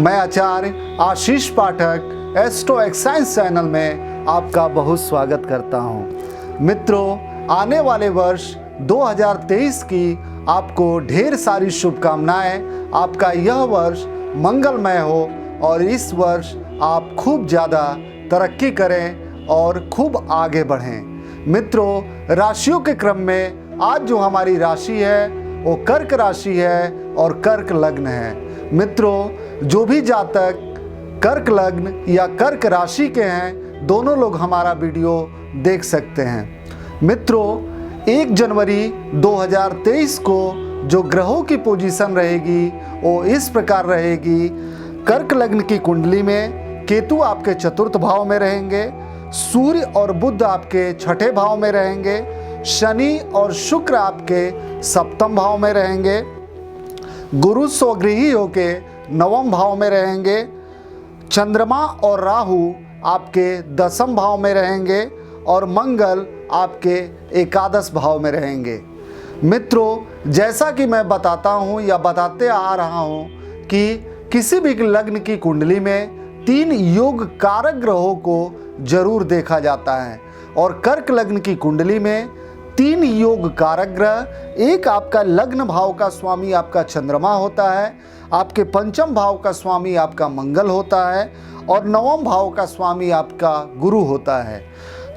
मैं आचार्य आशीष पाठक astro एक्साइंस channel में आपका बहुत स्वागत करता हूं। मित्रों, आने वाले वर्ष 2023 की आपको ढेर सारी शुभकामनाएं। आपका यह वर्ष मंगलमय हो और इस वर्ष आप खूब ज़्यादा तरक्की करें और खूब आगे बढ़ें। मित्रों, राशियों के क्रम में आज जो हमारी राशि है वो कर्क राशि है और कर्क लग्न है। मित्रों, जो भी जातक कर्क लग्न या कर्क राशि के हैं, दोनों लोग हमारा वीडियो देख सकते हैं। मित्रों, 1 जनवरी 2023 को जो ग्रहों की पोजीशन रहेगी वो इस प्रकार रहेगी। कर्क लग्न की कुंडली में केतु आपके चतुर्थ भाव में रहेंगे, सूर्य और बुध आपके छठे भाव में रहेंगे, शनि और शुक्र आपके सप्तम भाव में रहेंगे, गुरु स्वगृही होके नवम भाव में रहेंगे, चंद्रमा और राहु आपके दसम भाव में रहेंगे और मंगल आपके एकादश भाव में रहेंगे। मित्रों, जैसा कि मैं बताता हूँ या बताते आ रहा हूँ कि किसी भी लग्न की कुंडली में 3 योग कारक ग्रहों को जरूर देखा जाता है और कर्क लग्न की कुंडली में 3 योग कारक ग्रह, एक आपका लग्न भाव का स्वामी आपका चंद्रमा होता है, आपके पंचम भाव का स्वामी आपका मंगल होता है और नवम भाव का स्वामी आपका गुरु होता है।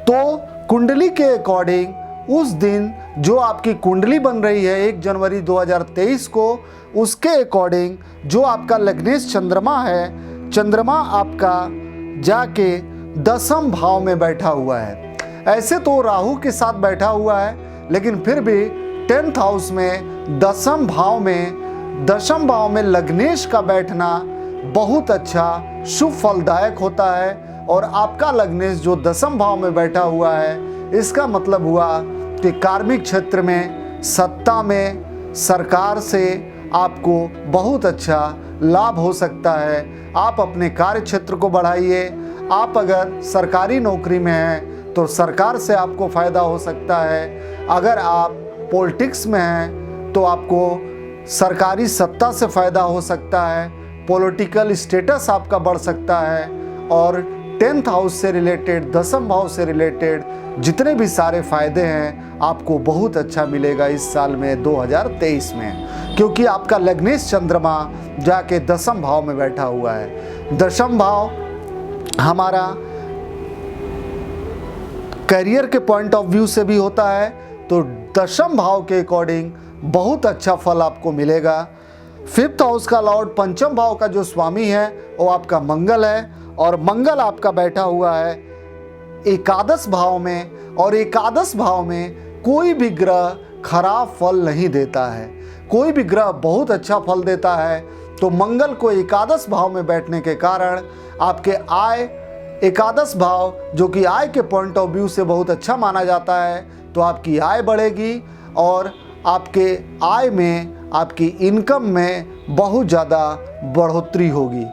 तो कुंडली के अकॉर्डिंग उस दिन जो आपकी कुंडली बन रही है 1 जनवरी 2023 को, उसके अकॉर्डिंग जो आपका लग्नेश चंद्रमा है, चंद्रमा आपका जाके दसम भाव में बैठा हुआ है। ऐसे तो राहु के साथ बैठा हुआ है, लेकिन फिर भी 10th हाउस में दसम भाव में लग्नेश का बैठना बहुत अच्छा शुभ फलदायक होता है। और आपका लग्नेश जो दसम भाव में बैठा हुआ है, इसका मतलब हुआ कि कार्मिक क्षेत्र में, सत्ता में, सरकार से आपको बहुत अच्छा लाभ हो सकता है। आप अपने कार्य क्षेत्र को बढ़ाइए। आप अगर सरकारी नौकरी में हैं तो सरकार से आपको फ़ायदा हो सकता है। अगर आप पॉलिटिक्स में हैं तो आपको सरकारी सत्ता से फ़ायदा हो सकता है, पॉलिटिकल स्टेटस आपका बढ़ सकता है और 10th हाउस से रिलेटेड, दसम भाव से रिलेटेड जितने भी सारे फ़ायदे हैं आपको बहुत अच्छा मिलेगा इस साल में 2023 में, क्योंकि आपका लग्नेश चंद्रमा जाके दसम भाव में बैठा हुआ है। दसम भाव हमारा करियर के पॉइंट ऑफ व्यू से भी होता है, तो दशम भाव के अकॉर्डिंग बहुत अच्छा फल आपको मिलेगा। 5th हाउस का लॉर्ड, पंचम भाव का जो स्वामी है वो आपका मंगल है और मंगल आपका बैठा हुआ है एकादश भाव में, और एकादश भाव में कोई भी ग्रह खराब फल नहीं देता है, कोई भी ग्रह बहुत अच्छा फल देता है। तो मंगल को एकादश भाव में बैठने के कारण आपके आय, एकादश भाव जो कि आय के पॉइंट ऑफ व्यू से बहुत अच्छा माना जाता है, तो आपकी आय बढ़ेगी और आपके आय में, आपकी इनकम में बहुत ज़्यादा बढ़ोतरी होगी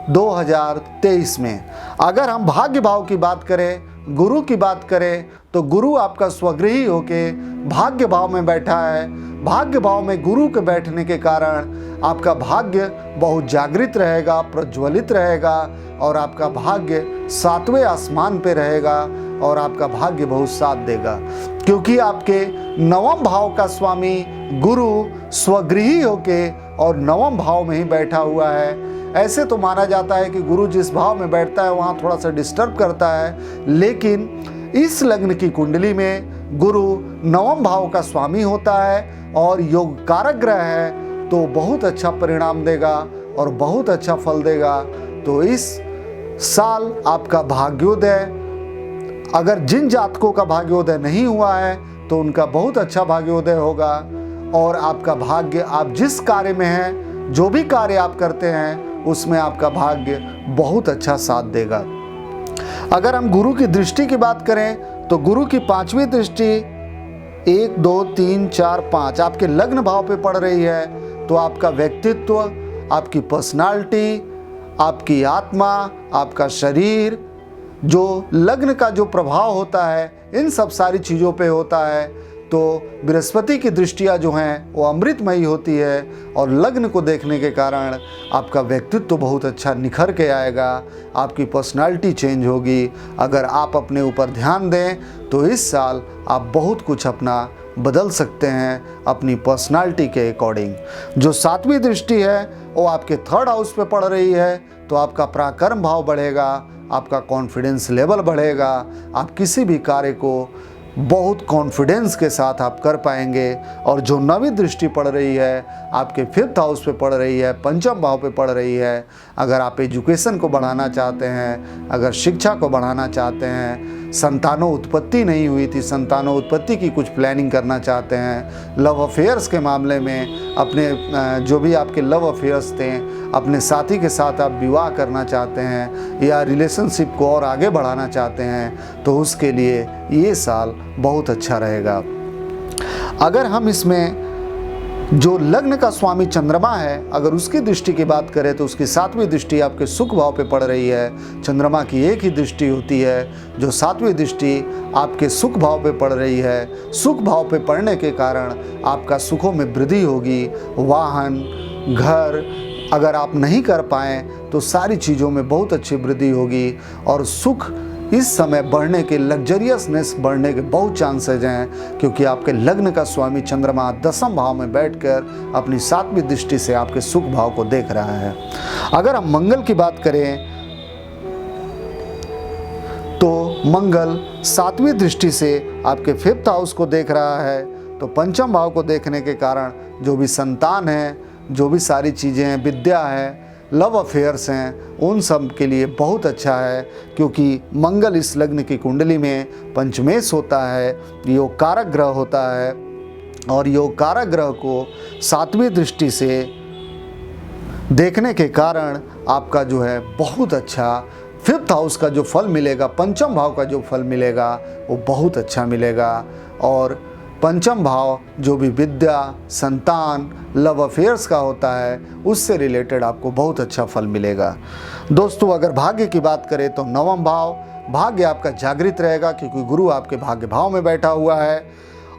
2023 में। अगर हम भाग्य भाव की बात करें, गुरु की बात करें, तो गुरु आपका स्वगृही होके भाग्य भाव में बैठा है। भाग्य भाव में गुरु के बैठने के कारण आपका भाग्य बहुत जागृत रहेगा, प्रज्वलित रहेगा और आपका भाग्य 7वें आसमान पे रहेगा और आपका भाग्य बहुत साथ देगा, क्योंकि आपके नवम भाव का स्वामी गुरु स्वगृही होके और नवम भाव में ही बैठा हुआ है। ऐसे तो माना जाता है कि गुरु जिस भाव में बैठता है वहाँ थोड़ा सा डिस्टर्ब करता है, लेकिन इस लग्न की कुंडली में गुरु नवम भाव का स्वामी होता है और योग कारक ग्रह है, तो बहुत अच्छा परिणाम देगा और बहुत अच्छा फल देगा। तो इस साल आपका भाग्योदय, अगर जिन जातकों का भाग्योदय नहीं हुआ है तो उनका बहुत अच्छा भाग्योदय होगा और आपका भाग्य, आप जिस कार्य में हैं, जो भी कार्य आप करते हैं, उसमें आपका भाग्य बहुत अच्छा साथ देगा। अगर हम गुरु की दृष्टि की बात करें तो गुरु की 5वीं दृष्टि 1, 2, 3, 4, 5 आपके लग्न भाव पे पड़ रही है, तो आपका व्यक्तित्व, आपकी पर्सनालिटी, आपकी आत्मा, आपका शरीर, जो लग्न का जो प्रभाव होता है, इन सब सारी चीज़ों पे होता है। तो बृहस्पति की दृष्टियाँ जो हैं वो अमृतमयी होती है और लग्न को देखने के कारण आपका व्यक्तित्व तो बहुत अच्छा निखर के आएगा, आपकी पर्सनालिटी चेंज होगी। अगर आप अपने ऊपर ध्यान दें तो इस साल आप बहुत कुछ अपना बदल सकते हैं अपनी पर्सनालिटी के अकॉर्डिंग। जो 7वीं दृष्टि है वो आपके 3rd हाउस पे पड़ रही है, तो आपका पराक्रम भाव बढ़ेगा, आपका कॉन्फिडेंस लेवल बढ़ेगा, आप किसी भी कार्य को बहुत कॉन्फिडेंस के साथ आप कर पाएंगे। और जो 9वीं दृष्टि पड़ रही है आपके 5th हाउस पे पड़ रही है, 5म भाव पे पड़ रही है। अगर आप एजुकेशन को बढ़ाना चाहते हैं, अगर शिक्षा को बढ़ाना चाहते हैं, संतानों उत्पत्ति नहीं हुई थी, संतानों उत्पत्ति की कुछ प्लानिंग करना चाहते हैं, लव अफेयर्स के मामले में अपने जो भी आपके लव अफेयर्स थे अपने साथी के साथ आप विवाह करना चाहते हैं या रिलेशनशिप को और आगे बढ़ाना चाहते हैं, तो उसके लिए ये साल बहुत अच्छा रहेगा। अगर हम इसमें जो लग्न का स्वामी चंद्रमा है अगर उसकी दृष्टि की बात करें तो उसकी 7वीं दृष्टि आपके सुख भाव पे पड़ रही है। चंद्रमा की एक ही दृष्टि होती है, जो 7वीं दृष्टि आपके सुख भाव पे पड़ रही है। सुख भाव पे पड़ने के कारण आपका सुखों में वृद्धि होगी। वाहन, घर अगर आप नहीं कर पाएँ तो सारी चीज़ों में बहुत अच्छी वृद्धि होगी और सुख इस समय बढ़ने के, लग्जरियसनेस बढ़ने के बहुत चांसेज हैं, क्योंकि आपके लग्न का स्वामी चंद्रमा 10म भाव में बैठकर अपनी 7वीं दृष्टि से आपके सुख भाव को देख रहा है। अगर हम मंगल की बात करें तो मंगल 7वीं दृष्टि से आपके 5th हाउस को देख रहा है, तो 5म भाव को देखने के कारण जो भी संतान है, जो भी सारी चीज़ें हैं, विद्या है, लव अफेयर्स हैं, उन सब के लिए बहुत अच्छा है। क्योंकि मंगल इस लग्न की कुंडली में पंचमेश होता है, योग कारक ग्रह होता है और योग कारक ग्रह को 7वीं दृष्टि से देखने के कारण आपका जो है बहुत अच्छा 5th हाउस का जो फल मिलेगा, 5म भाव का जो फल मिलेगा वो बहुत अच्छा मिलेगा। और 5म भाव जो भी विद्या, संतान, लव अफेयर्स का होता है उससे रिलेटेड आपको बहुत अच्छा फल मिलेगा। दोस्तों अगर भाग्य की बात करें तो 9वां भाव, भाग्य आपका जागृत रहेगा क्योंकि गुरु आपके भाग्य भाव में बैठा हुआ है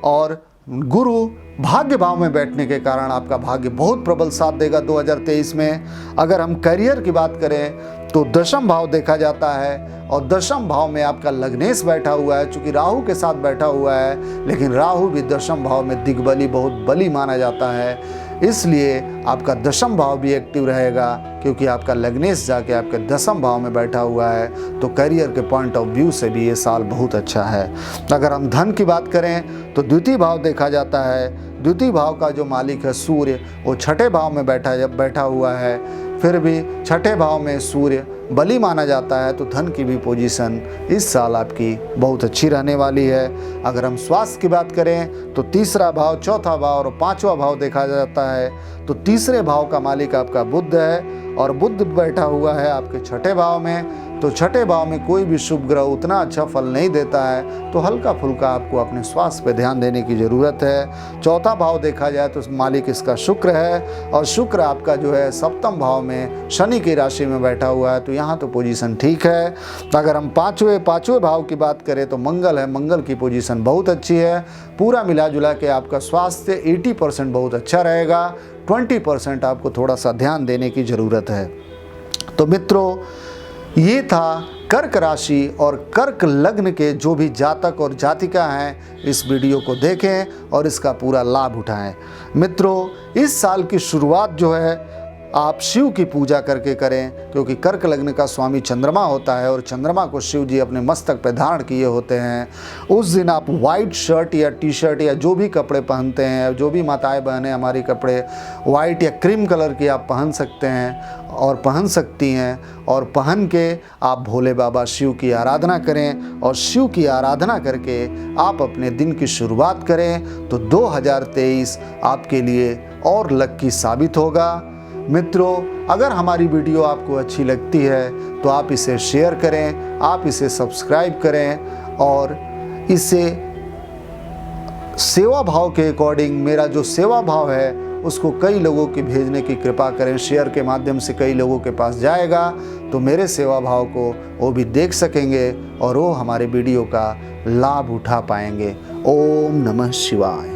और गुरु भाग्य भाव में बैठने के कारण आपका भाग्य बहुत प्रबल साथ देगा 2023 में। अगर हम करियर की बात करें तो 10म भाव देखा जाता है और 10म भाव में आपका लग्नेश बैठा हुआ है, चूँकि राहु के साथ बैठा हुआ है, लेकिन राहु भी 10म भाव में दिग्बली, बहुत बली माना जाता है। इसलिए आपका 10म भाव भी एक्टिव रहेगा क्योंकि आपका लग्नेश जाके आपके 10म भाव में बैठा हुआ है। तो करियर के पॉइंट ऑफ व्यू से भी ये साल बहुत अच्छा है। अगर हम धन की बात करें तो 2य भाव देखा जाता है। 2य भाव का जो मालिक है सूर्य, वो 6ठे भाव में बैठा हुआ है, फिर भी 6ठे भाव में सूर्य बली माना जाता है, तो धन की भी पोजीशन इस साल आपकी बहुत अच्छी रहने वाली है। अगर हम स्वास्थ्य की बात करें तो 3रा भाव, 4था भाव और 5वां भाव देखा जाता है। तो 3रे भाव का मालिक आपका बुध है और बुध बैठा हुआ है आपके 6ठे भाव में। तो 6ठे भाव में कोई भी शुभ ग्रह उतना अच्छा फल नहीं देता है, तो हल्का फुल्का आपको अपने स्वास्थ्य पे ध्यान देने की ज़रूरत है। 4था भाव देखा जाए तो मालिक इसका शुक्र है और शुक्र आपका जो है 7म भाव में शनि की राशि में बैठा हुआ है, तो यहाँ तो पोजीशन ठीक है। अगर हम पाँचवें भाव की बात करें तो मंगल है, मंगल की पोजीशन बहुत अच्छी है। पूरा मिला जुला के आपका स्वास्थ्य 80% बहुत अच्छा रहेगा, 20% आपको थोड़ा सा ध्यान देने की ज़रूरत है। तो मित्रों ये था कर्क राशि और कर्क लग्न के जो भी जातक और जातिका हैं, इस वीडियो को देखें और इसका पूरा लाभ उठाएं। मित्रों इस साल की शुरुआत जो है आप शिव की पूजा करके करें, क्योंकि कर्क लग्न का स्वामी चंद्रमा होता है और चंद्रमा को शिव जी अपने मस्तक पर धारण किए होते हैं। उस दिन आप वाइट शर्ट या टी शर्ट या जो भी कपड़े पहनते हैं, जो भी माताएं बहनें हमारी कपड़े वाइट या क्रीम कलर की आप पहन सकते हैं और पहन सकती हैं, और पहन के आप भोले बाबा शिव की आराधना करें और शिव की आराधना करके आप अपने दिन की शुरुआत करें, तो 2023 आपके लिए और लकी साबित होगा। मित्रों अगर हमारी वीडियो आपको अच्छी लगती है तो आप इसे शेयर करें, आप इसे सब्सक्राइब करें और इसे सेवा भाव के अकॉर्डिंग, मेरा जो सेवा भाव है उसको कई लोगों की भेजने की कृपा करें। शेयर के माध्यम से कई लोगों के पास जाएगा तो मेरे सेवा भाव को वो भी देख सकेंगे और वो हमारे वीडियो का लाभ उठा पाएंगे। ओम नमः शिवाय।